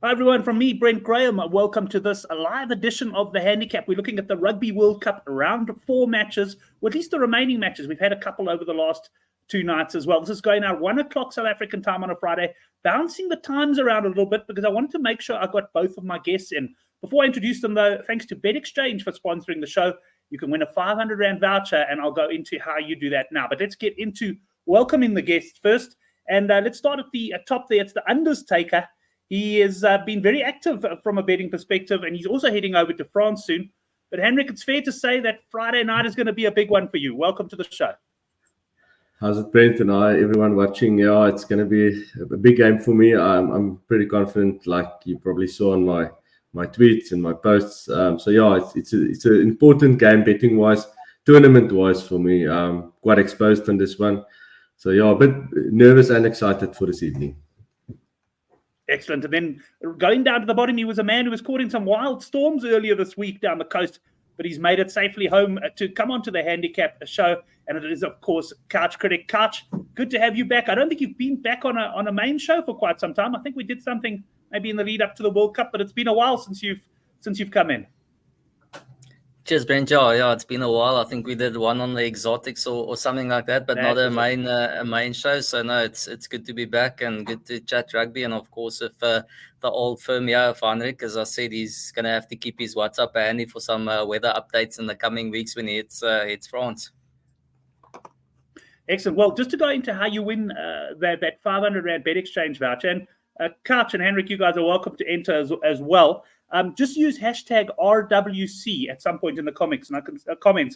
Hi everyone, from me, Brent Graham. Welcome to this live edition of The Handicap. We're looking at the Rugby World Cup round 4 matches, or at least the remaining matches. We've had a couple over the last 2 nights as well. This is going out 1 o'clock South African time on a Friday, bouncing the times around a little bit because I wanted to make sure I got both of my guests in. Before I introduce them though, thanks to BetExchange for sponsoring the show. You can win a 500 Rand voucher and I'll go into how you do that now. But let's get into welcoming the guests first. And let's start at the top there. It's the Undertaker. He has been very active from a betting perspective, and he's also heading over to France soon. But Henrik, it's fair to say that Friday night is going to be a big one for you. Welcome to the show. How's it, Brent and everyone watching? Yeah, it's going to be a big game for me. I'm pretty confident, like you probably saw on my tweets and my posts. So yeah, it's an important game betting wise, tournament wise for me. Quite exposed on this one. So yeah, a bit nervous and excited for this evening. Excellent. And then going down to the bottom, he was a man who was caught in some wild storms earlier this week down the coast, but he's made it safely home to come onto the handicap show. And it is, of course, Couch Critic. Couch, good to have you back. I don't think you've been back on a main show for quite some time. I think we did something maybe in the lead up to the World Cup, but it's been a while since you've come in. Cheers, Brent. Yeah, it's been a while. I think we did one on the exotics or something like that, but not a main show. So no, it's good to be back and good to chat rugby. And of course, if the old firm here, if Henrik, as I said, he's gonna have to keep his WhatsApp handy for some weather updates in the coming weeks when it's France. Excellent. Well, just to go into how you win that 500 Rand BetExchange voucher, and Couch and Henrik, you guys are welcome to enter as well. Just use hashtag RWC at some point in the comments, and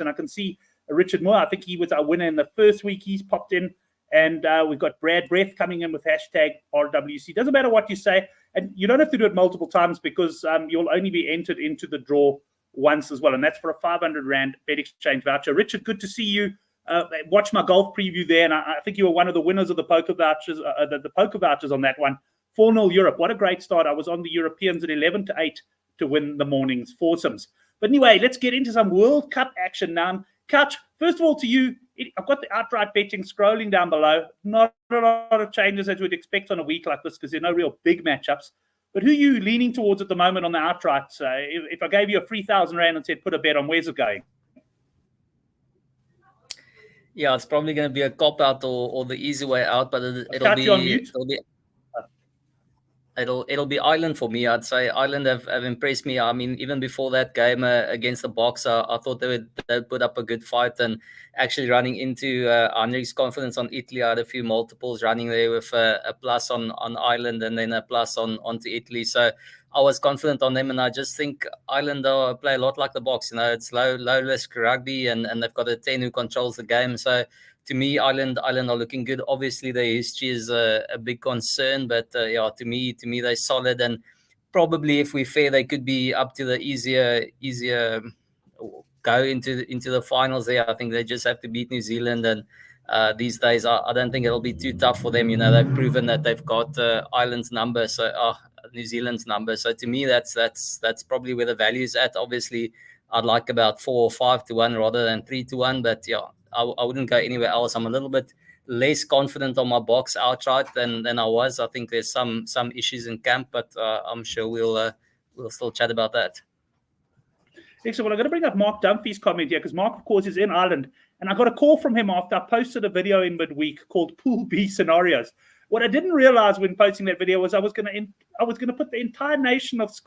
I can see Richard Moore. I think he was our winner in the first week. He's popped in, and we've got Brad Breath coming in with hashtag RWC. Doesn't matter what you say, and you don't have to do it multiple times because you'll only be entered into the draw once as well, and that's for a 500 Rand BetExchange voucher. Richard, good to see you. Watch my golf preview there, and I think you were one of the winners of the poker vouchers. The poker vouchers on that one. 4-0 Europe. What a great start. I was on the Europeans at 11-8 to win the morning's foursomes. But anyway, let's get into some World Cup action now. Couch, first of all to you, I've got the outright betting scrolling down below. Not a lot of changes as we'd expect on a week like this because there's no real big matchups. But who are you leaning towards at the moment on the outright? If I gave you a 3,000 Rand and said put a bet on, where's it going? Yeah, it's probably going to be a cop-out or the easy way out, but it'll be Ireland for me. I'd say Ireland have impressed me. I mean, even before that game against the Boxer, I thought they'd put up a good fight. And actually running into Henrik's confidence on Italy, I had a few multiples running there with a plus on Ireland and then a plus onto Italy. So I was confident on them, and I just think Ireland play a lot like the Box. You know, it's low risk rugby, and they've got a 10 who controls the game. So to me, Ireland are looking good. Obviously, their history is a big concern, but yeah, to me, they're solid. And probably, if we're fair, they could be up to the easier go into the finals. There, I think they just have to beat New Zealand, and these days, I don't think it'll be too tough for them. You know, they've proven that they've got Ireland's number, so New Zealand's number. So to me, that's probably where the value is at. Obviously, I'd like about 4 or 5 to 1 rather than 3 to 1, but yeah. I wouldn't go anywhere else. I'm a little bit less confident on my box outright than I was. I think there's some issues in camp, but I'm sure we'll still chat about that. Excellent. Well, I'm going to bring up Mark Dunphy's comment here because Mark, of course, is in Ireland, and I got a call from him after I posted a video in midweek called Pool B Scenarios. What I didn't realize when posting that video was I was going to put the entire nation of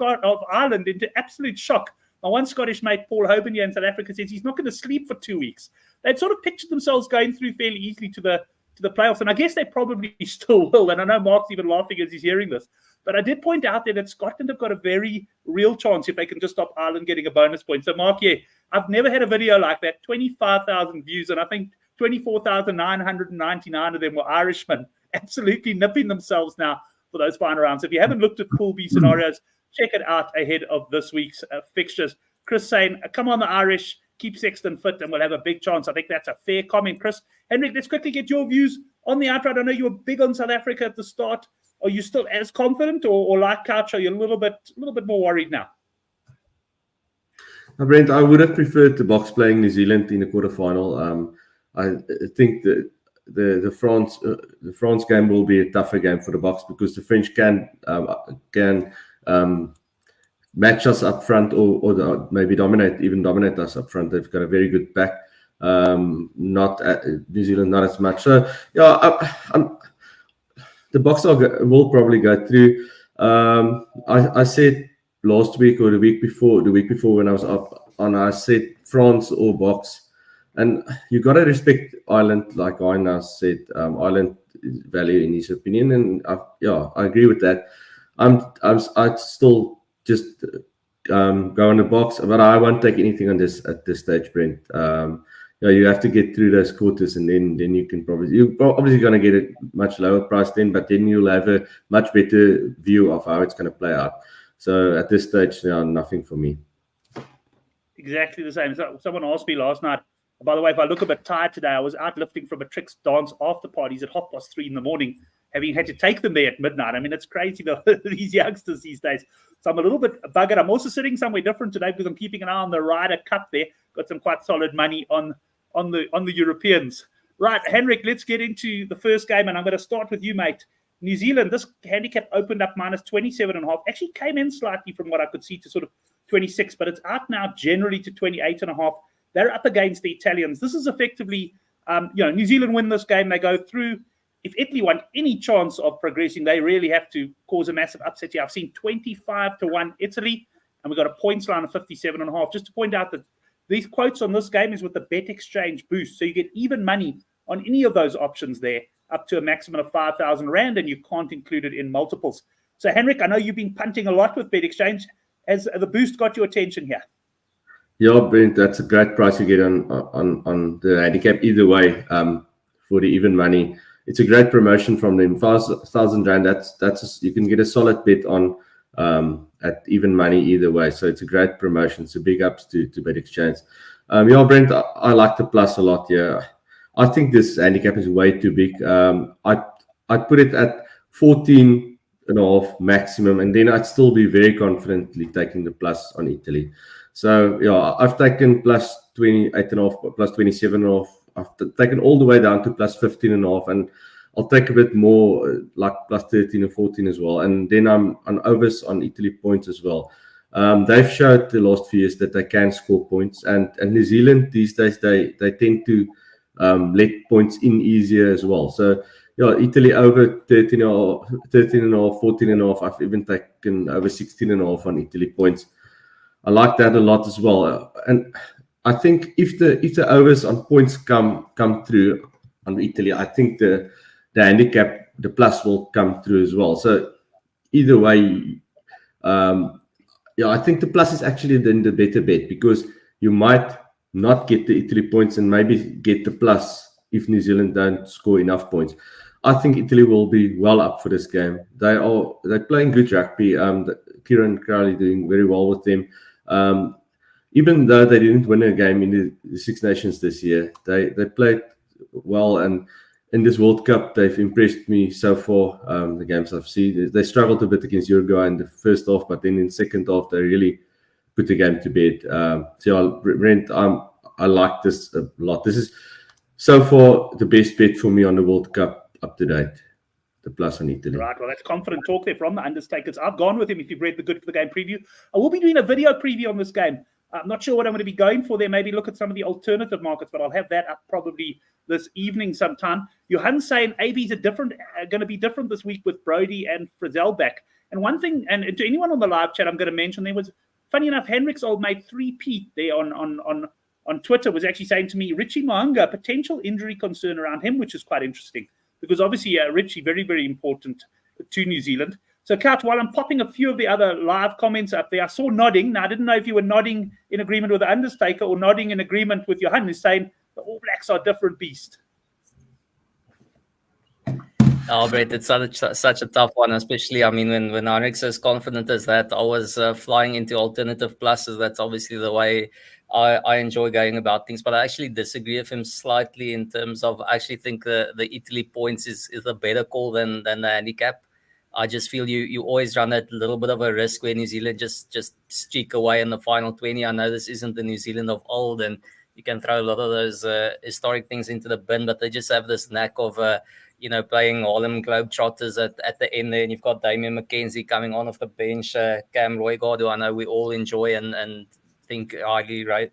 Ireland into absolute shock. My one Scottish mate, Paul Hoban here in South Africa, says he's not going to sleep for 2 weeks. They'd sort of pictured themselves going through fairly easily to the playoffs, and I guess they probably still will. And I know Mark's even laughing as he's hearing this. But I did point out there that Scotland have got a very real chance if they can just stop Ireland getting a bonus point. So, Mark, yeah, I've never had a video like that. 25,000 views, and I think 24,999 of them were Irishmen, absolutely nipping themselves now for those final rounds. So if you haven't looked at Pool B Scenarios, check it out ahead of this week's fixtures. Chris saying, come on the Irish, keep Sexton fit, and we'll have a big chance. I think that's a fair comment, Chris. Henrik, let's quickly get your views on the outright. I know you were big on South Africa at the start. Are you still as confident, or like Couch, are you a little bit more worried now? Brent, I would have preferred the Box playing New Zealand in the quarterfinal. I think that the France game will be a tougher game for the Boks because the French can match us up front or maybe dominate us up front. They've got a very good back. Not New Zealand, not as much. So yeah, the Boks will probably go through. I said last week or the week before when I was up on, I said France or Boks, and you got to respect Ireland, like Aina said. Ireland is value in his opinion, and I agree with that. I'd still just go on the Boks, but I won't take anything on this at this stage, Brent. You have to get through those quarters, and then you're obviously going to get a much lower price then, but then you'll have a much better view of how it's going to play out. So at this stage, nothing for me. Exactly the same. So someone asked me last night, by the way, if I look a bit tired today, I was out lifting from a tricks dance after parties at 3:30 in the morning, having had to take them there at midnight. I mean, it's crazy, these youngsters these days. So I'm a little bit buggered. I'm also sitting somewhere different today because I'm keeping an eye on the Ryder Cup there. Got some quite solid money on the Europeans. Right, Henrik, let's get into the first game, and I'm going to start with you, mate. New Zealand, this handicap opened up minus 27.5. Actually came in slightly from what I could see to sort of 26, but it's out now generally to 28.5. They're up against the Italians. This is effectively, New Zealand win this game, they go through. If Italy want any chance of progressing, they really have to cause a massive upset here. I've seen 25-1 Italy, and we've got a points line of 57.5. Just to point out that these quotes on this game is with the Bet Exchange boost. So you get even money on any of those options there, up to a maximum of 5,000 Rand, and you can't include it in multiples. So, Henrik, I know you've been punting a lot with Bet Exchange. Has the boost got your attention here? Yeah, Brent, that's a great price you get on the handicap either way for the even money. It's a great promotion from them. 5,000 Rand, you can get a solid bet on at even money either way. So it's a great promotion. So big ups to Bet Exchange. Brent, I like the plus a lot here. I think this handicap is way too big. I'd put it at 14.5 maximum, and then I'd still be very confidently taking the plus on Italy. So I've taken plus 28.5, plus 27.5. I've taken all the way down to plus 15.5, and I'll take a bit more, like plus 13 or 14 as well. And then I'm on overs on Italy points as well. They've showed the last few years that they can score points, and New Zealand these days they tend to let points in easier as well. So Italy over 13.5, 14.5. I've even taken over 16.5 on Italy points. I like that a lot as well. And I think if the overs on points come through on Italy, I think the handicap, the plus will come through as well. So either way, I think the plus is actually then the better bet, because you might not get the Italy points and maybe get the plus if New Zealand don't score enough points. I think Italy will be well up for this game. They're playing good rugby. Kieran Crowley doing very well with them. Even though they didn't win a game in the Six Nations this year, they played well, and in this World Cup they've impressed me so far. The games I've seen, they struggled a bit against Uruguay in the first half, but then in the second half they really put the game to bed. Brent, I like this a lot. This is so far the best bet for me on the World Cup up to date. The plus on Italy. Right, well, that's confident talk there from the Understakers. I've gone with him if you've read the Good for the Game preview. I will be doing a video preview on this game. I'm not sure what I'm going to be going for there. Maybe look at some of the alternative markets, but I'll have that up probably this evening sometime. Johan saying ABs are going to be different this week with Brody and Frizzell back. And one thing, and to anyone on the live chat, I'm going to mention, there was, funny enough, Henrik's old mate 3Pete there on Twitter was actually saying to me, Richie Mo'unga, potential injury concern around him, which is quite interesting. Because obviously, Richie, very, very important to New Zealand. So, Couch, while I'm popping a few of the other live comments up there, I saw nodding. Now, I didn't know if you were nodding in agreement with the Undertaker or nodding in agreement with Johan, who's saying the All Blacks are a different beast. Oh, Brett, it's such a tough one, especially, I mean, when Henrik's as confident as that, I was flying into alternative pluses. That's obviously the way I enjoy going about things, but I actually disagree with him slightly in terms of, I actually think the Italy points is a better call than the handicap. I just feel you always run that little bit of a risk where New Zealand just streak away in the final 20. I know this isn't the New Zealand of old, and can throw a lot of those historic things into the bin, but they just have this knack of playing Harlem Globetrotters at the end there. And you've got Damian McKenzie coming on off the bench, Cam Roygaard, who I know we all enjoy and think highly rate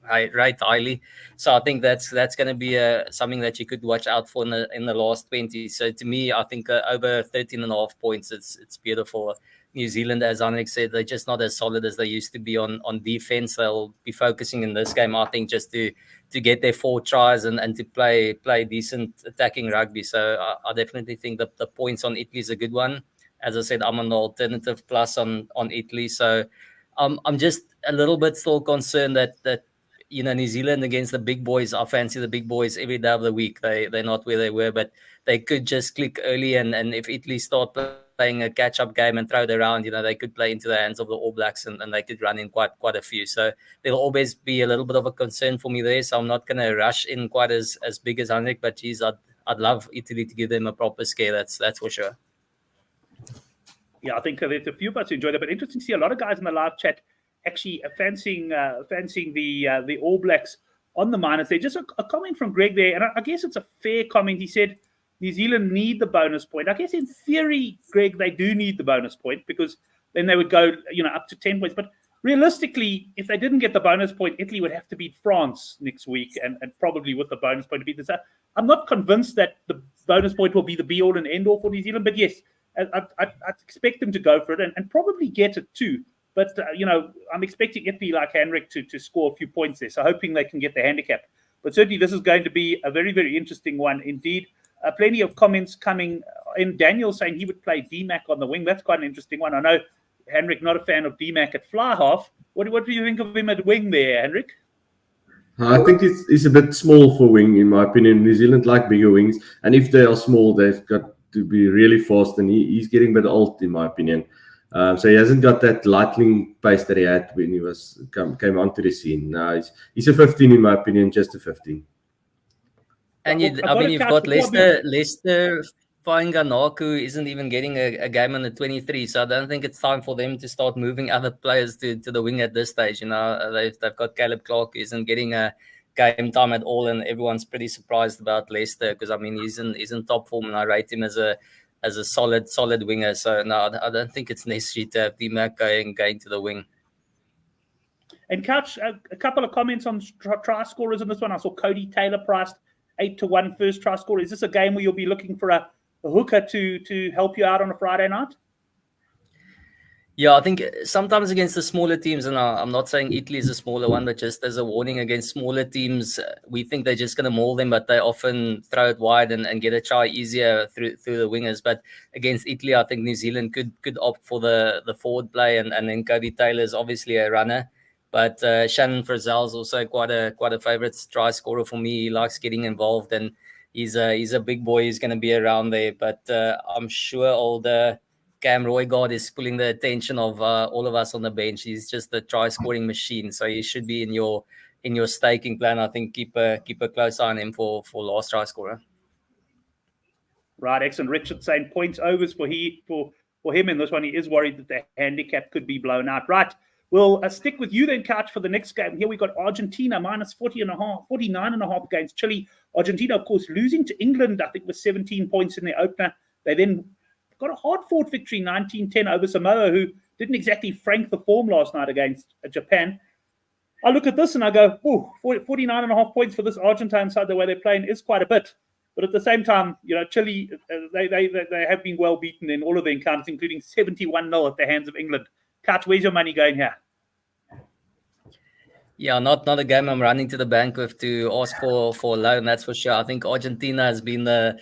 highly. So I think that's going to be something that you could watch out for in the last 20. So to me, I think over 13.5 points, it's beautiful. New Zealand, as Henrik said, they're just not as solid as they used to be on defense. They'll be focusing in this game, I think, just to get their 4 tries and to play decent attacking rugby. So I definitely think that the points on Italy is a good one. As I said, I'm on the alternative plus on Italy. So I'm just a little bit still concerned that New Zealand against the big boys, I fancy the big boys every day of the week. They're not where they were, but they could just click early. And if Italy start playing a catch-up game and throw it around, they could play into the hands of the All Blacks and they could run in quite a few. So there'll always be a little bit of a concern for me there. So I'm not going to rush in quite as big as Henrik, but geez, I'd love Italy to give them a proper scare. That's for sure. Yeah, I think there's a few of us who enjoyed it, but interesting to see a lot of guys in the live chat actually fancying the All Blacks on the minus. There's just a comment from Greg there, and I guess it's a fair comment. He said New Zealand need the bonus point. I guess in theory, Greg, they do need the bonus point because then they would go up to 10 points. But realistically, if they didn't get the bonus point, Italy would have to beat France next week and probably with the bonus point to beat this. I'm not convinced that the bonus point will be the be-all and end-all for New Zealand, but yes, I'd expect them to go for it and probably get it too. But, I'm expecting Italy, like Henrik, to score a few points there. So hoping they can get the handicap. But certainly this is going to be a very, very interesting one indeed. Plenty of comments coming in. Daniel saying he would play DMAC on the wing. That's quite an interesting one. I know, Henrik, not a fan of DMAC at fly half. What do you think of him at wing there, Henrik? I think it's a bit small for wing, in my opinion. New Zealand like bigger wings. And if they are small, they've got to be really fast. And he's getting a bit old, in my opinion. So he hasn't got that lightning pace that he had when he came onto the scene. No, he's a 15 in my opinion, just a 15. And you've got Leicester Fainganaku isn't even getting a game on the 23, so I don't think it's time for them to start moving other players to the wing at this stage. They've got Caleb Clark who isn't getting a game time at all, and everyone's pretty surprised about Leicester because he's in top form, and I rate him as a solid winger. So no, I don't think it's necessary to have DMAC going to the wing. And Couch, a couple of comments on try scorers in this one. I saw Cody Taylor priced 8-1 first try scorer. Is this a game where you'll be looking for a hooker to help you out on a Friday night? Yeah, I think sometimes against the smaller teams, and I'm not saying Italy is a smaller one, but just as a warning against smaller teams, we think they're just going to maul them, but they often throw it wide and get a try easier through the wingers. But against Italy, I think New Zealand could opt for the forward play, and then Cody Taylor is obviously a runner. But Shannon Frizzell is also quite a favourite try scorer for me. He likes getting involved, and he's a big boy. He's going to be around there. But I'm sure older Cam Roygaard is pulling the attention of all of us on the bench. He's just a try scoring machine, so he should be in your staking plan. I think keep a close eye on him for last try scorer. Right, excellent. Richard saying points overs for him in this one. He is worried that the handicap could be blown out. Right. We'll stick with you then, Couch, for the next game. Here we got Argentina minus 49.5 against Chile. Argentina, of course, losing to England, I think, with 17 points in the opener. They then got a hard-fought victory, 19-10 over Samoa, who didn't exactly frank the form last night against Japan. I look at this and I go, 49.5 points for this Argentine side, the way they're playing is quite a bit. But at the same time, Chile, they have been well beaten in all of their encounters, including 71-0 at the hands of England. Kat, where's your money going here? Yeah, not a game I'm running to the bank with to ask for a loan, that's for sure. I think Argentina has been the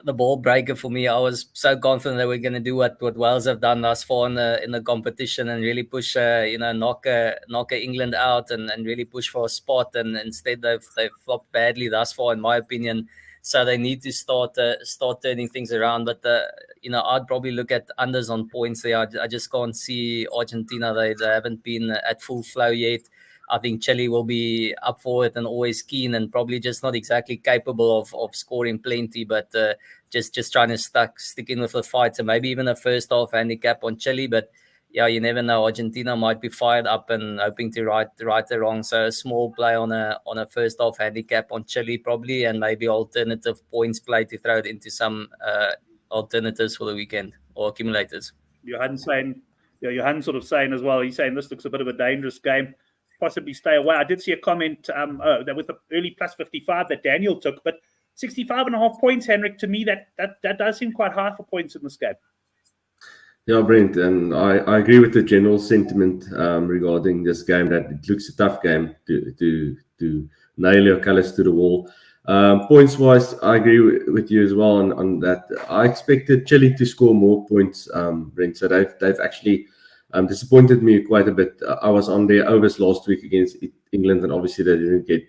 ball breaker for me. I was so confident they were going to do what Wales have done thus far in the competition and really push, knock England out and really push for a spot. And instead they've flopped badly thus far, in my opinion. So they need to start turning things around. But I'd probably look at unders on points there. I just can't see Argentina. They haven't been at full flow yet. I think Chile will be up for it and always keen and probably just not exactly capable of scoring plenty, but just trying to stick in with the fight. So maybe even a first half handicap on Chile. But yeah, you never know. Argentina might be fired up and hoping to right the wrong. So a small play on a first half handicap on Chile probably, and maybe alternative points play to throw it into some alternatives for the weekend or accumulators. Johan's sort of saying as well, he's saying this looks a bit of a dangerous game. Possibly stay away. I did see a comment that with the early plus 55 that Daniel took, but 65.5 points, Henrik, to me, that does seem quite high for points in this game. Yeah, Brent, and I agree with the general sentiment regarding this game, that it looks a tough game to nail your colours to the wall. Points wise, I agree with you as well on that. I expected Chile to score more points, Brent. So they've actually disappointed me quite a bit. I was on their overs last week against England, and obviously they didn't get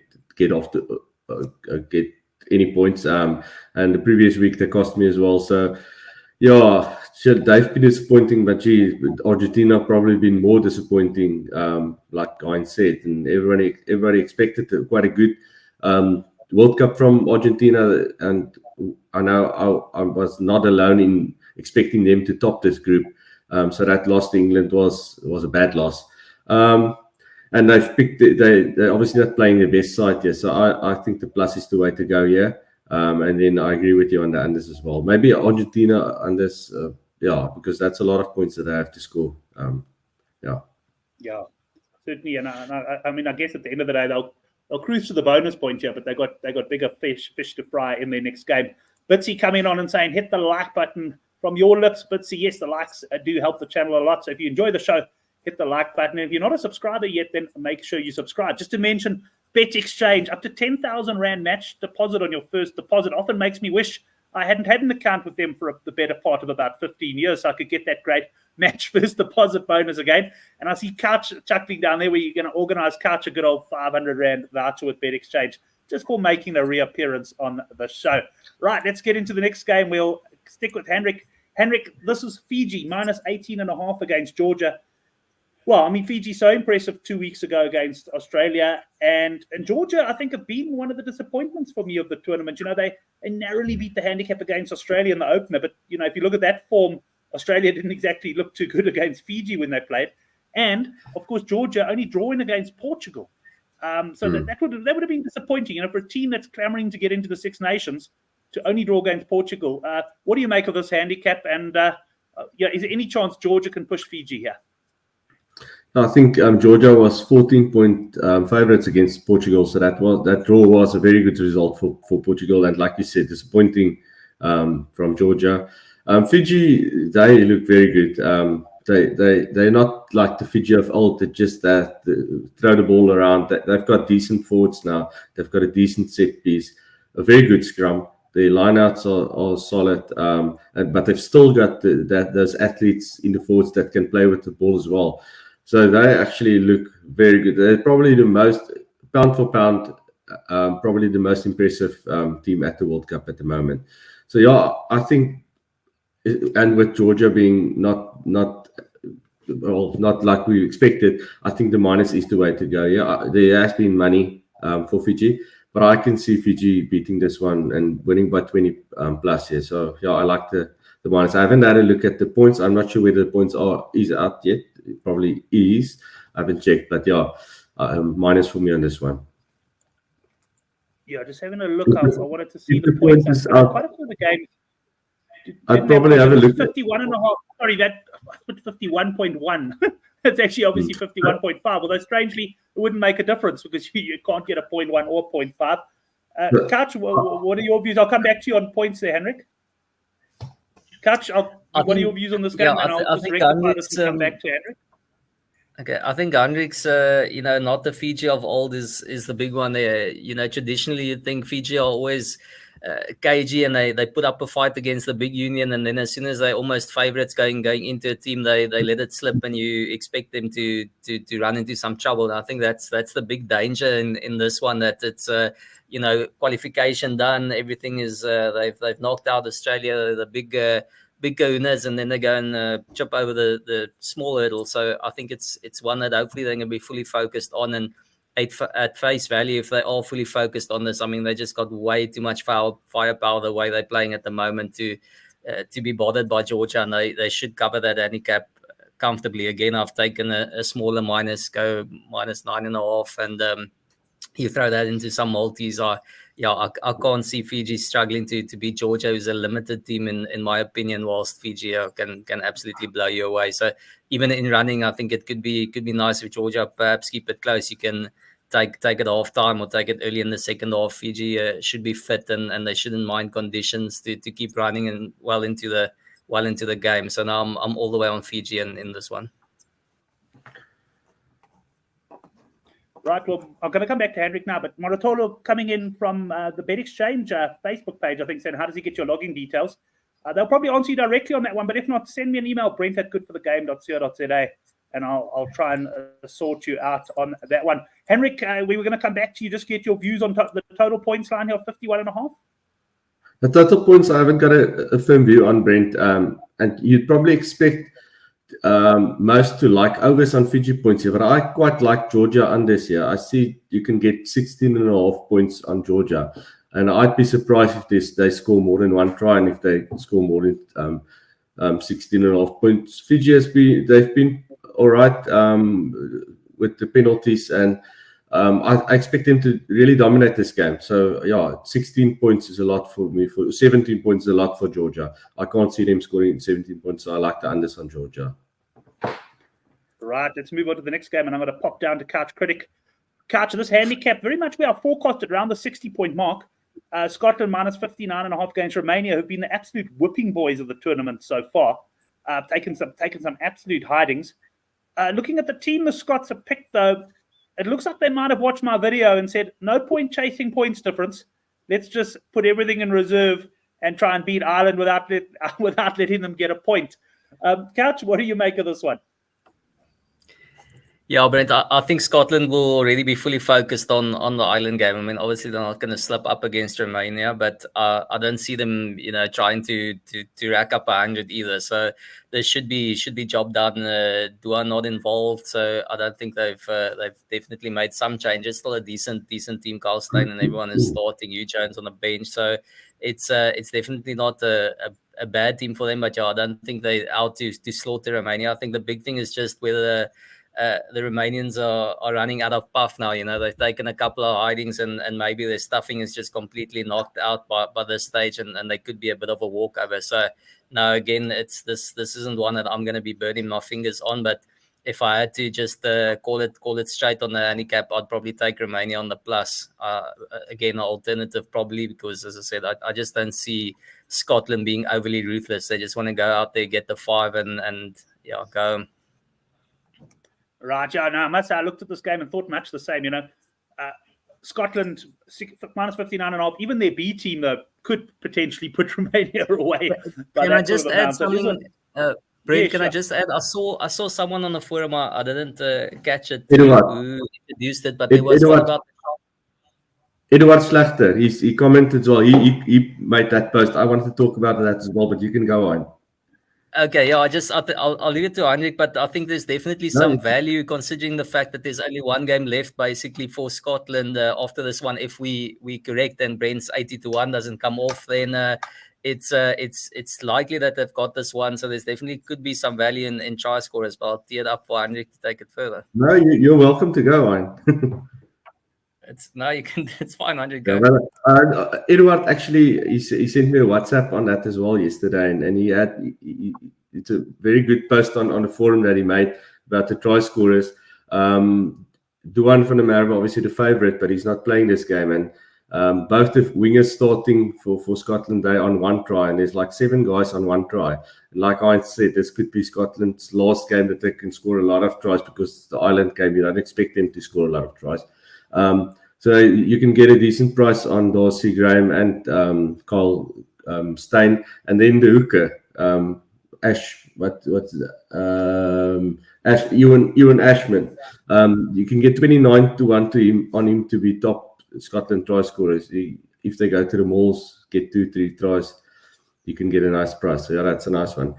any points. And the previous week they cost me as well. So yeah, they've been disappointing, but Argentina probably been more disappointing, like Guy said, and everybody expected quite a good World Cup from Argentina, and I know I was not alone in expecting them to top this group. So that loss to England was a bad loss. And they've picked. They're obviously not playing their best side here. So I think the plus is the way to go here. And then I agree with you on the unders as well. Maybe Argentina unders, because that's a lot of points that they have to score. Yeah, certainly. And I mean, I guess at the end of the day, they'll cruise to the bonus point here, but they got bigger fish to fry in their next game. Bitsy coming on and saying, hit the like button from your lips, Bitsy. Yes, the likes do help the channel a lot. So if you enjoy the show, hit the like button. If you're not a subscriber yet, then make sure you subscribe. Just to mention, Bet Exchange, up to 10,000 Rand match deposit on your first deposit. Often makes me wish I hadn't had an account with them for the better part of about 15 years, so I could get that great match first deposit bonus again. And I see Couch chuckling down there where you're going to organize Couch a good old 500 Rand voucher with Bet Exchange just for making a reappearance on the show. Right, let's get into the next game. We'll stick with Henrik. Henrik, this is Fiji, minus 18.5 against Georgia. Well, I mean, Fiji so impressive 2 weeks ago against Australia, and Georgia, I think, have been one of the disappointments for me of the tournament. You know, they narrowly beat the handicap against Australia in the opener, but, you know, if you look at that form, Australia didn't exactly look too good against Fiji when they played. And, of course, Georgia only drawing against Portugal. So that would have been disappointing, you know, for a team that's clamoring to get into the Six Nations to only draw against Portugal. What do you make of this handicap? And is there any chance Georgia can push Fiji here? I think Georgia was 14-point favourites against Portugal, so that draw was a very good result for Portugal, and like you said, disappointing from Georgia. Fiji, they look very good. They're not like the Fiji of old that just throw the ball around. They've got decent forwards now. They've got a decent set piece, a very good scrum. Their lineouts are solid, but they've still got those athletes in the forwards that can play with the ball as well. So they actually look very good. They're probably the most, pound for pound, probably the most impressive team at the World Cup at the moment. So yeah, I think, and with Georgia being not like we expected, I think the minus is the way to go. Yeah, there has been money for Fiji, but I can see Fiji beating this one and winning by 20 plus here. So yeah, I like the minus. I haven't had a look at the points. I'm not sure whether the points is out yet. It probably is. I haven't checked, but yeah, minus for me on this one. Yeah, just having a look. I wanted to see the points. Quite a few of the games. I'd probably have a look. 51.5. Sorry, that I put 51.1. It's actually obviously 51.5. Although strangely, it wouldn't make a difference because you can't get a 0.1 or 0.5. Couch, what are your views? I'll come back to you on points there, Henrik. Couch, what are your views on this game? Yeah, and I'll just rectify this and come back to Henrik. Okay, I think Hendrik's, not the Fiji of old is the big one there. You know, traditionally you'd think Fiji are always cagey and they put up a fight against the big union, and then as soon as they're almost favourites going into a team, they let it slip, and you expect them to run into some trouble. And I think that's the big danger in this one, that it's qualification done, everything is they've knocked out Australia, the big kahunas, and then they go and chip over the small hurdle. So I think it's one that hopefully they're going to be fully focused on, and at face value, if they are fully focused on this, I mean, they just got way too much firepower the way they're playing at the moment to be bothered by Georgia, and they should cover that handicap comfortably. Again, I've taken a smaller minus, go minus 9.5, and you throw that into some multis. I can't see Fiji struggling to beat Georgia, who's a limited team in my opinion, whilst Fiji can absolutely blow you away. So even in running, I think it could be nice if Georgia perhaps keep it close. You can take it half time or take it early in the second half. Fiji should be fit and they shouldn't mind conditions to keep running and well into the game. So now I'm all the way on Fiji in this one. Right, well, I'm going to come back to Hendrik now, but Moratolo coming in from the Bet Exchange Facebook page, I think, saying, how does he get your login details? They'll probably answer you directly on that one, but if not, send me an email, brent@goodforthegame.co.za, and I'll try and sort you out on that one. Hendrik, we were going to come back to you, just get your views on the total points line here of 51.5. The total points, I haven't got a firm view on, Brent, and you'd probably expect most to like overs on Fiji points here, but I quite like Georgia unders here. I see you can get 16.5 points on Georgia, and I'd be surprised if they score more than one try, and if they score more than 16.5 points. Fiji they've been all right with the penalties, and I expect them to really dominate this game. So yeah, 16 points is a lot for me. 17 points is a lot for Georgia. I can't see them scoring 17 points, so I like the unders on Georgia. Right, let's move on to the next game, and I'm going to pop down to Couch Critic. Couch, this handicap, very much we are forecasted around the 60-point mark. Scotland minus 59.5 against Romania, who've been the absolute whipping boys of the tournament so far. Taken some absolute hidings. Looking at the team the Scots have picked, though, it looks like they might have watched my video and said, no point chasing points difference. Let's just put everything in reserve and try and beat Ireland without letting them get a point. Couch, what do you make of this one? Yeah, Brent, I think Scotland will already be fully focused on the Ireland game. I mean, obviously they're not going to slip up against Romania, but I don't see them, trying to rack up 100 either. So there should be job done. Dua not involved, so I don't think they've definitely made some changes. Still a decent team. Carl Stein and everyone is starting. Hugh Jones on the bench, so it's definitely not a bad team for them. But yeah, I don't think they're out to slaughter Romania. I think the big thing is just whether the Romanians are running out of puff now. They've taken a couple of hidings and maybe their stuffing is just completely knocked out by this stage, and they could be a bit of a walkover. So now again, this isn't one that I'm going to be burning my fingers on. But if I had to just call it straight on the handicap, I'd probably take Romania on the plus. Again, an alternative probably, because as I said, I just don't see Scotland being overly ruthless. They just want to go out there, get the 5 and go. Right, yeah, no, I must say I looked at this game and thought much the same. Scotland minus 59.5. Even their B team though could potentially put Romania away. Can I just add something, Brent? Can I just add? I saw someone on the forum. I didn't catch it who introduced it, but there was one about Eduard Slachter. He commented as well. He made that post. I wanted to talk about that as well, but you can go on. Okay, yeah, I'll leave it to Heinrich, but I think there's definitely some value considering the fact that there's only one game left basically for Scotland after this one. If we correct and Brent's 80-1 doesn't come off, then it's likely that they've got this one. So there's definitely could be some value in try scorers, but I'll tee it up for Heinrich to take it further. No, you're welcome to go on. You can. It's fine, Heinrich. Go. Eduard actually he sent me a WhatsApp on that as well yesterday, and it's a very good post on the forum that he made about the try scorers. Duan van der Merwe, obviously the favourite, but he's not playing this game, and both the wingers starting for Scotland, they on one try, and there's like 7 guys on one try. And like I said, this could be Scotland's last game that they can score a lot of tries, because the Ireland game, you don't expect them to score a lot of tries. So you can get a decent price on Darcy Graham and Carl Stein, and then the hooker Ewan Ashman. You can get 29-1 on him to be top Scotland try scorers. If they go to the malls, get 2-3 tries, you can get a nice price. So yeah, that's a nice one.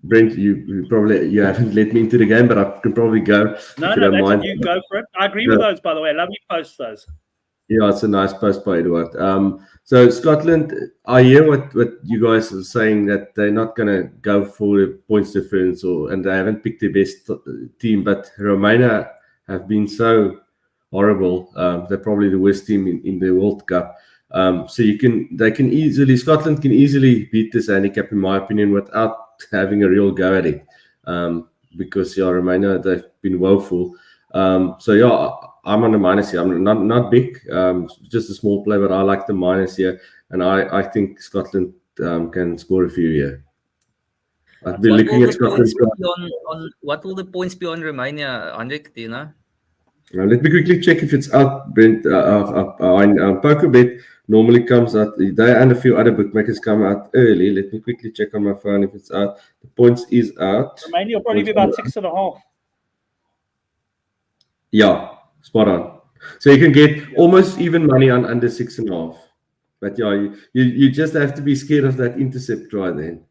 Brent, you haven't let me into the game, but I can probably go. No, you go for it. I agree with those, by the way. Lovely posts, those. Yeah, it's a nice post by Edward. So Scotland, I hear what you guys are saying, that they're not going to go for a points difference, and they haven't picked the best team. But Romania have been so horrible. They're probably the worst team in the World Cup. So Scotland can easily beat this handicap, in my opinion, without having a real go at it. Because Romania, they've been woeful. So yeah, I'm on the minus here. I'm not big, just a small play, but I like the minus here, and I think Scotland can score a few here. I've been looking at Scotland. What will the points be on Romania, Hendrik? Do you know? Let me quickly check if it's out, Brent. PokerBet normally comes out. They and a few other bookmakers come out early. Let me quickly check on my phone if it's out. The points is out. Romania will probably be about 6.5. Yeah, spot on. So you can get almost even money on under 6.5. But yeah, you just have to be scared of that intercept try then.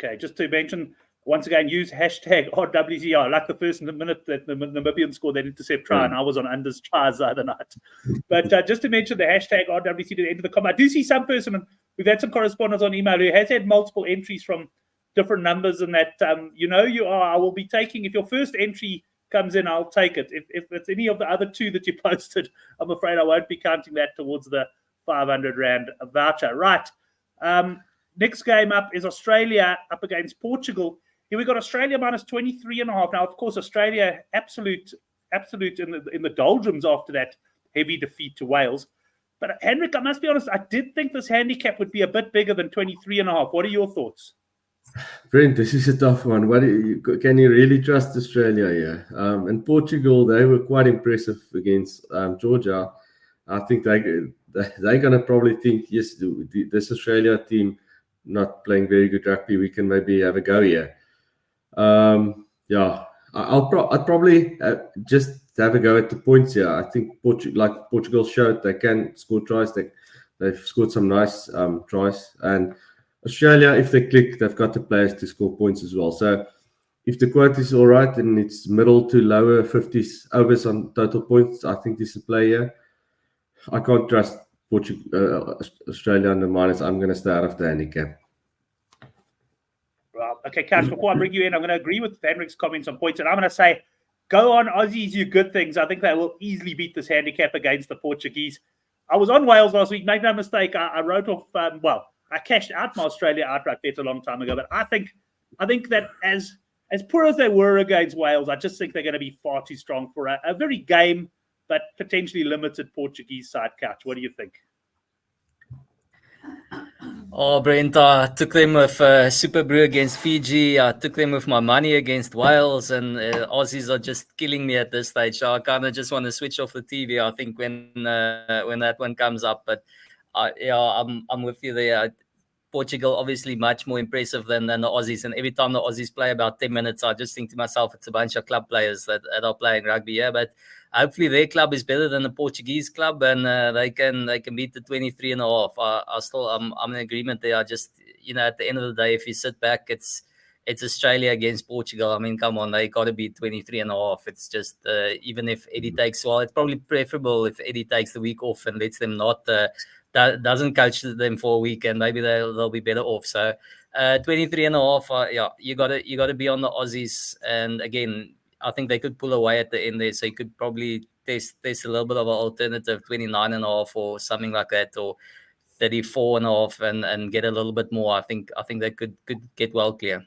Okay, just to mention, once again, use hashtag RWC. I like the first minute that the Namibians scored that intercept try, and I was on unders tries the other night. But just to mention the hashtag RWC to the end of the comment, I do see some person, and we've had some correspondence on email, who has had multiple entries from different numbers, and that, I will be taking, if your first entry comes in, I'll take it. If it's any of the other two that you posted, I'm afraid I won't be counting that towards the 500 Rand voucher. Right. Next game up is Australia up against Portugal. Here we got Australia minus 23.5. Now, of course, Australia absolute in the doldrums after that heavy defeat to Wales. But Henrik, I must be honest, I did think this handicap would be a bit bigger than 23.5. What are your thoughts? Brent, this is a tough one. Can you really trust Australia here? And Portugal, they were quite impressive against Georgia. I think they're going to probably think, yes, this Australia team not playing very good rugby, we can maybe have a go here. I'd probably just have a go at the points here. I think Portugal showed they can score tries. They've scored some nice tries, and Australia, if they click, they've got the players to score points as well. So if the quote is all right and it's middle to lower 50s overs on total points, I think this is a play here. I can't trust Australia on the minus. I'm going to stay out of the handicap. Well, okay, Cash, before I bring you in, I'm going to agree with Henrik's comments on points, and I'm going to say, go on, Aussies, you good things. I think they will easily beat this handicap against the Portuguese. I was on Wales last week, make no mistake. I wrote off, I cashed out my Australia outright bet a long time ago, but I think that as poor as they were against Wales, I just think they're going to be far too strong for a very game but potentially limited Portuguese side. Couch, what do you think? Oh, Brent, I took them with Super Brew against Fiji. I took them with my money against Wales, and Aussies are just killing me at this stage. So I kind of just want to switch off the TV, I think, when that one comes up. But I'm with you there. Portugal obviously much more impressive than the Aussies, and every time the Aussies play about 10 minutes, I just think to myself, it's a bunch of club players that are playing rugby here. But hopefully their club is better than the Portuguese club, and they can beat the 23.5. I'm in agreement there. I just, at the end of the day, if you sit back, it's Australia against Portugal. I mean, come on, they got to beat 23.5. It's just even if Eddie takes, well, it's probably preferable if Eddie takes the week off and lets them not. Doesn't coach them for a week, and maybe they'll be better off. So 23.5, you got to be on the Aussies. And again, I think they could pull away at the end there, so you could probably test a little bit of an alternative 29.5 or something like that, or 34.5, and get a little bit more. I think they could get well clear.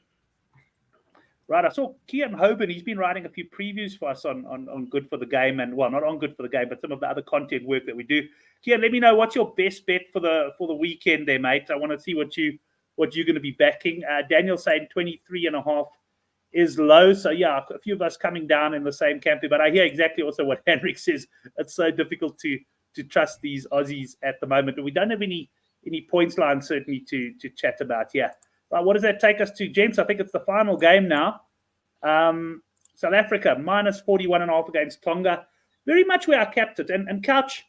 Right, I saw Kian Hoban. He's been writing a few previews for us on Good for the Game, and well, not on Good for the Game, but some of the other content work that we do. Kian, let me know what's your best bet for the weekend there, mate. I want to see what you're going to be backing. Daniel saying 23.5 is low, so yeah, a few of us coming down in the same camp there. But I hear exactly also what Henrik says. It's so difficult to trust these Aussies at the moment, but we don't have any points lines certainly to chat about here. Right, what does that take us to, gents? I think it's the final game now. South Africa minus 41.5 against Tonga. Very much where I capped it. And Couch,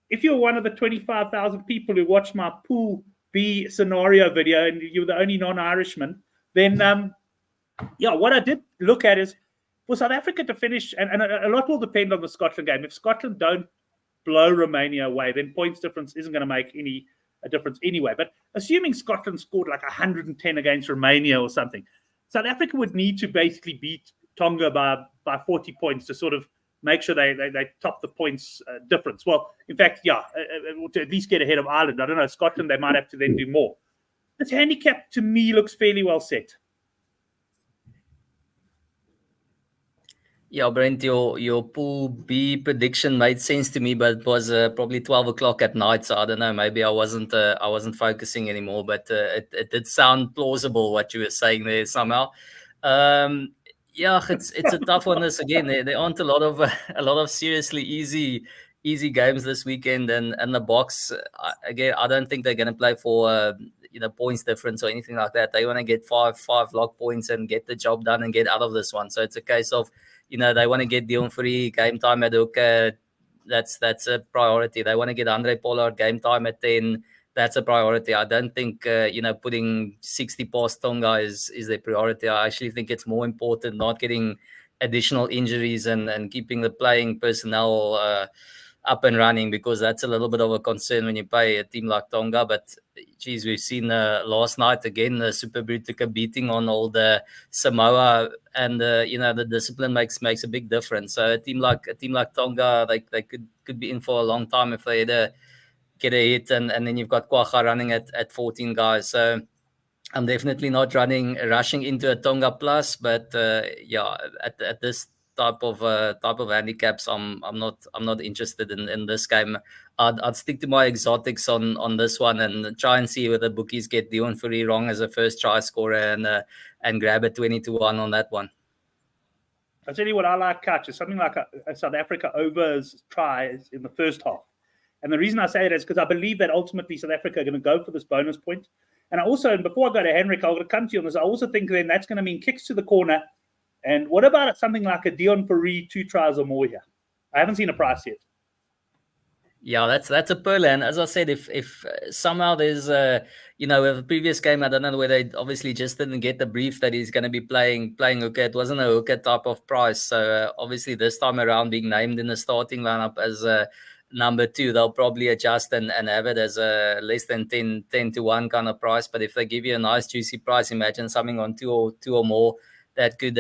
if you're one of the 25,000 people who watched my Pool B scenario video and you're the only non-Irishman, then what I did look at is for South Africa to finish, and a lot will depend on the Scotland game. If Scotland don't blow Romania away, then points difference isn't going to make a difference anyway. But assuming Scotland scored like 110 against Romania or something, South Africa would need to basically beat Tonga by 40 points to sort of make sure they top the points difference. Well, in fact, to at least get ahead of Ireland. I don't know, Scotland, they might have to then do more. This handicap, to me, looks fairly well set. Yeah, Brent, your Pool B prediction made sense to me, but it was probably 12 o'clock at night, so I don't know. Maybe I wasn't focusing anymore, but it did sound plausible what you were saying there somehow. Yeah, it's a tough one. This again, there aren't a lot of seriously easy games this weekend, and the Boks again. I don't think they're going to play for points difference or anything like that. They want to get five log points and get the job done and get out of this one. So it's a case of they want to get Dion Fourie game time at hooker. That's a priority. They want to get Andre Pollard game time at 10. That's a priority. I don't think putting 60 past Tonga is their priority. I actually think it's more important not getting additional injuries and keeping the playing personnel up and running, because that's a little bit of a concern when you play a team like Tonga. But geez, we've seen last night again the Super Brute took a beating on all the Samoa, and the discipline makes a big difference. So a team like Tonga, they could be in for a long time if they get a hit, and then you've got Kwagga running at 14 guys. So I'm definitely not rushing into a Tonga plus, but at this type of handicaps, I'm not interested in this game. I'd stick to my exotics on this one and try and see whether bookies get Dion Fourie wrong as a first try scorer and grab a 20-1 on that one. I'll tell you what I like, Catch, is something like a South Africa overs tries in the first half. And the reason I say that is because I believe that ultimately South Africa are going to go for this bonus point. And I also, and before I go to Henrik, I'm going to come to you on this. I also think then that's going to mean kicks to the corner. And what about something like a Dion Fourie 2 tries or more here? I haven't seen a price yet. Yeah, that's a pearl. And as I said, if somehow there's with the previous game, I don't know whether they obviously just didn't get the brief that he's going to be playing hooker. It wasn't a hooker type of price. So obviously this time around, being named in the starting lineup as number 2, they'll probably adjust and have it as a less than 10-1 kind of price. But if they give you a nice juicy price, imagine something on two or more. That could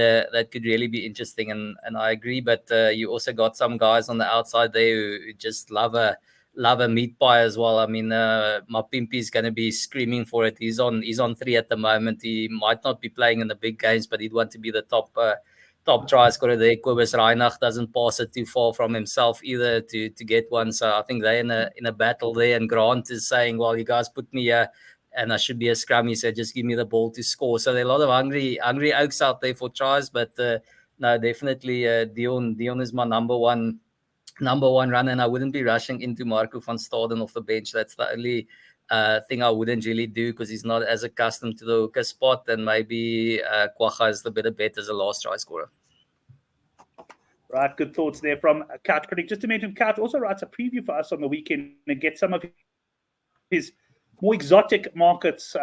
really be interesting, and I agree. But you also got some guys on the outside there who just love a meat pie as well. I mean, Mapimpi is going to be screaming for it. He's on 3 at the moment. He might not be playing in the big games, but he'd want to be the top try scorer there. Kobus Reinach doesn't pass it too far from himself either to get one. So I think they're in a battle there. And Grant is saying, well, you guys put me here and I should be a scrum. He said, just give me the ball to score. So there are a lot of hungry oaks out there for tries. But no, definitely Dion is my number one runner, and I wouldn't be rushing into Marco van Staden off the bench. That's the only thing I wouldn't really do, because he's not as accustomed to the hooker spot, and maybe Kwagga is the better bet as a last try scorer. Right, good thoughts there from Couch Critic. Just to mention, Couch also writes a preview for us on the weekend and get some of his more exotic markets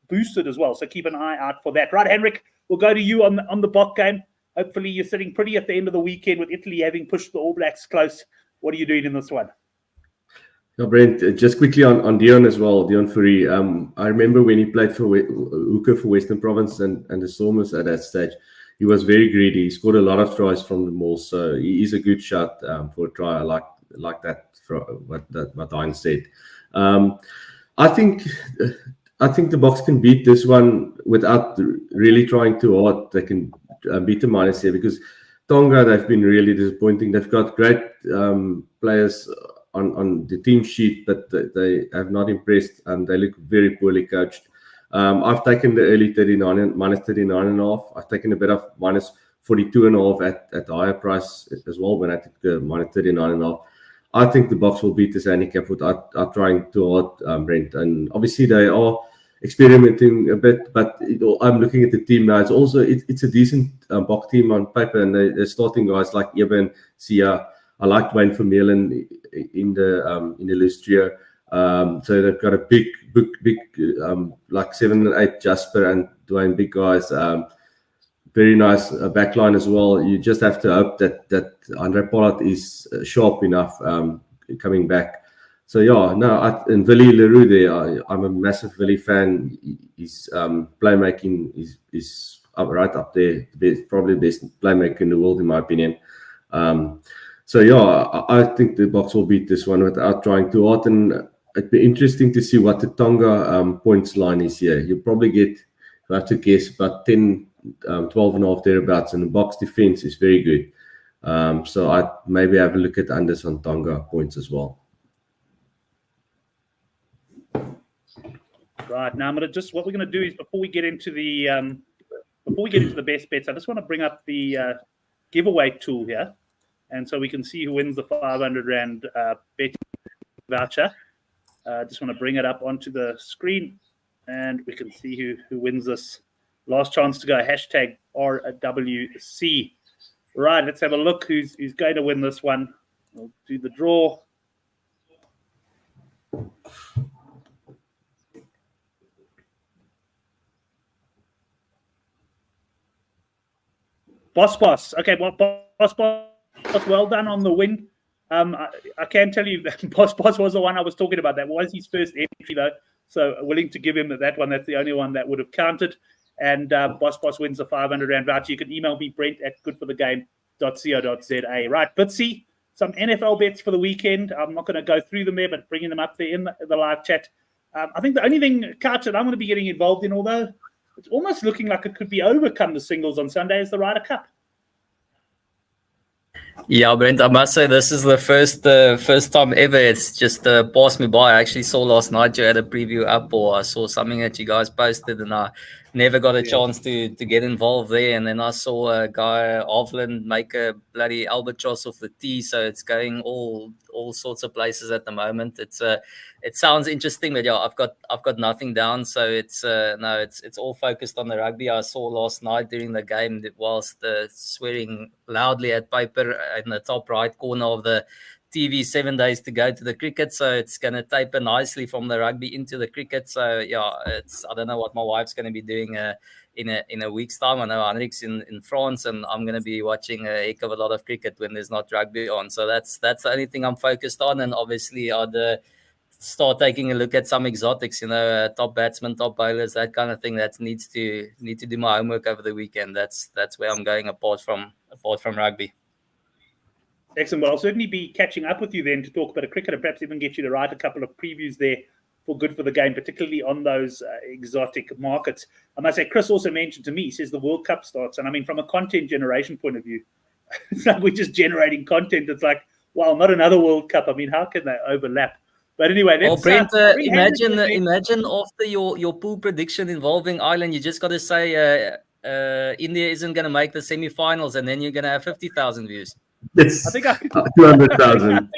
boosted as well. So keep an eye out for that. Right, Henrik, we'll go to you on the Bok game. Hopefully you're sitting pretty at the end of the weekend with Italy having pushed the All Blacks close. What are you doing in this one? Yeah, Brent, just quickly on Dion as well, Dion Fourie. I remember when he played for hooker for Western Province and the Stormers at that stage, he was very greedy. He scored a lot of tries from the maul, so he is a good shot for a try. I like that, what Dion said. I think the Boks can beat this one without really trying too hard. They can beat the minus here, because Tonga, they've been really disappointing. They've got great players on the team sheet, but they have not impressed, and they look very poorly coached. I've taken the early 39 minus 39.5. I've taken a bit of minus 42.5 at the higher price as well when I took the minus 39.5. I think the Boks will beat this handicap without trying too hard, Brent. And obviously they are experimenting a bit, but I'm looking at the team now. It's a decent Bok team on paper, and they're starting guys like Eben, Sia. I like Wayne Vermeulen in the list here. So they've got a big like 7 and 8 Jasper and Dwayne, big guys. very nice backline as well. You just have to hope that Andre Pollard is sharp enough coming back. So yeah, no, and Willie Leroux there, I'm a massive Willie fan. His playmaking is right up there. Probably the best playmaker in the world, in my opinion. So yeah, I think the Boks will beat this one without trying too hard. And it'd be interesting to see what the Tonga points line is here. You'll probably get, I have to guess, about 10, 12 and a half thereabouts. And the Boks defense is very good. So I'd maybe have a look at unders on Tonga points as well. Right, now I'm gonna what we're gonna do is before we get into the best bets, I just want to bring up the giveaway tool here, and so we can see who wins the 500 Rand bet voucher. Just want to bring it up onto the screen, and we can see who wins this. Last chance to go. Hashtag RWC. Right, let's have a look who's going to win this one. We'll do the draw. Boss. Okay, well, Boss, well done on the win. I can tell you that Boss was the one I was talking about. That was his first entry, though. So willing to give him that one. That's the only one that would have counted. And Boss wins the 500 Rand voucher. You can email me, Brent, at goodforthegame.co.za. Right, Bitsy, some NFL bets for the weekend. I'm not going to go through them there, but bringing them up there in the live chat. I think the only thing, Couch, that I'm going to be getting involved in, although it's almost looking like it could be overcome the singles on Sunday, is the Ryder Cup. Yeah, Brent, I must say this is the first time ever. It's just passed me by. I actually saw last night you had a preview up, or I saw something that you guys posted, and I never got a chance to get involved there. And then I saw a guy, Hovland, make a bloody albatross of the tee. So it's going all sorts of places at the moment. It sounds interesting, but yeah, I've got nothing down. So it's all focused on the rugby. I saw last night during the game that whilst swearing loudly at paper in the top right corner of the TV, 7 days to go to the cricket, so it's going to taper nicely from the rugby into the cricket. So yeah, I don't know what my wife's going to be doing in a week's time. I know Henrik's in France, and I'm going to be watching a heck of a lot of cricket when there's not rugby on. So that's the only thing I'm focused on. And obviously I'd start taking a look at some exotics, top batsmen, top bowlers, that kind of thing. That need to do my homework over the weekend. That's where I'm going apart from rugby. Excellent. Well, I'll certainly be catching up with you then to talk about a cricket and perhaps even get you to write a couple of previews there for Good for the Game, particularly on those exotic markets. I must say, Chris also mentioned to me, he says the World Cup starts. And I mean, from a content generation point of view, it's like we're just generating content. It's like, wow, not another World Cup. I mean, how can they overlap? But anyway, let's Brent, imagine after your pool prediction involving Ireland, you just got to say India isn't going to make the semi-finals, and then you're going to have 50,000 views. Yes, I think 200,000.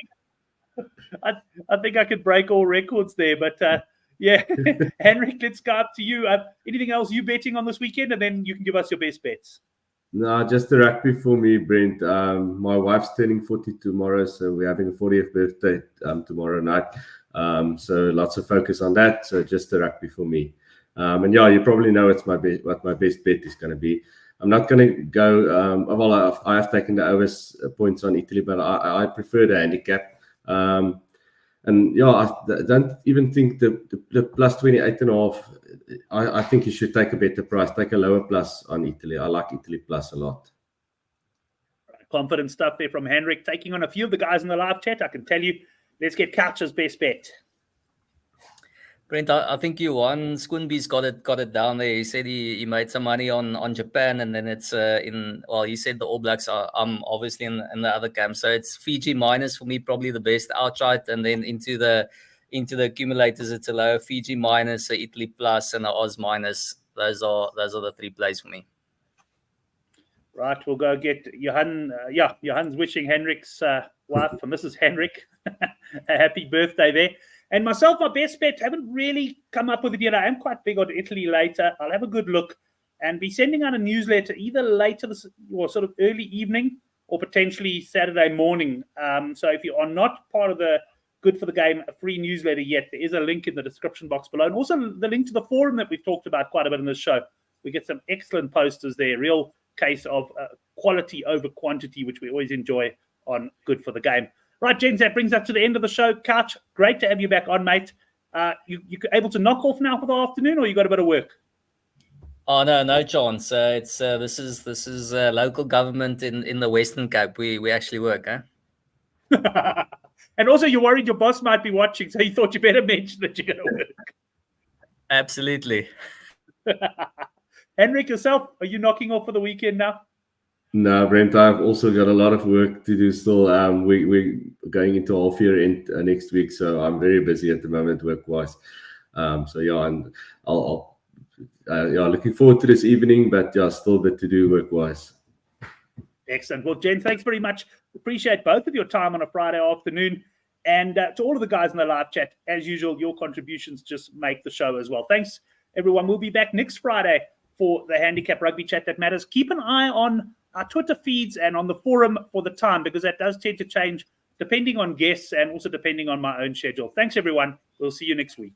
I think I could break all records there, but yeah, Henrik, let's go up to you. Anything else you betting on this weekend, and then you can give us your best bets. No, just the rugby for me, Brent. My wife's turning 40 tomorrow, so we're having a 40th birthday tomorrow night. So lots of focus on that. So just the rugby for me. And yeah, you probably know what my best bet is going to be. I'm not going to go. Well, I have taken the overs points on Italy, but I prefer the handicap. And yeah, I don't even think the plus 28.5. I think you should take a better price. Take a lower plus on Italy. I like Italy plus a lot. Confident stuff there from Henrik, taking on a few of the guys in the live chat. I can tell you, let's get Couch's best bet. Brent, I think you won. Squinby's got it down there. He said he made some money on Japan, and then it's he said the All Blacks are obviously in the other camp. So it's Fiji minus for me, probably the best outright, and then into the accumulators, it's a low Fiji minus, a Italy plus, and a Oz minus. Those are the three plays for me. Right, we'll go get Johan. Johan's wishing Henrik's wife, Mrs. Henrik, a happy birthday there. And myself, my best bet, haven't really come up with it yet. I am quite big on Italy later. I'll have a good look and be sending out a newsletter either later or sort of early evening or potentially Saturday morning. So if you are not part of the Good for the Game free newsletter yet, there is a link in the description box below. And also the link to the forum that we've talked about quite a bit in this show. We get some excellent posters there, real case of quality over quantity, which we always enjoy on Good for the Game. Right, gents, that brings us to the end of the show. Couch, great to have you back on, mate. You able to knock off now for the afternoon, or you got a bit of work? Oh no chance. It's this is local government in the Western Cape. We actually work, huh? And also, you're worried your boss might be watching, so you thought you better mention that you're going to work. Absolutely. Henrik, yourself, are you knocking off for the weekend now? No, Brent, I've also got a lot of work to do still. We're going into half year end next week, so I'm very busy at the moment work-wise. So yeah, and I'll looking forward to this evening, but yeah, still a bit to do work-wise. Excellent. Well, Jen, thanks very much. Appreciate both of your time on a Friday afternoon. And to all of the guys in the live chat, as usual, your contributions just make the show as well. Thanks, everyone. We'll be back next Friday for the Handicap Rugby Chat That Matters. Keep an eye on our Twitter feeds and on the forum for the time, because that does tend to change depending on guests and also depending on my own schedule. Thanks, everyone. We'll see you next week.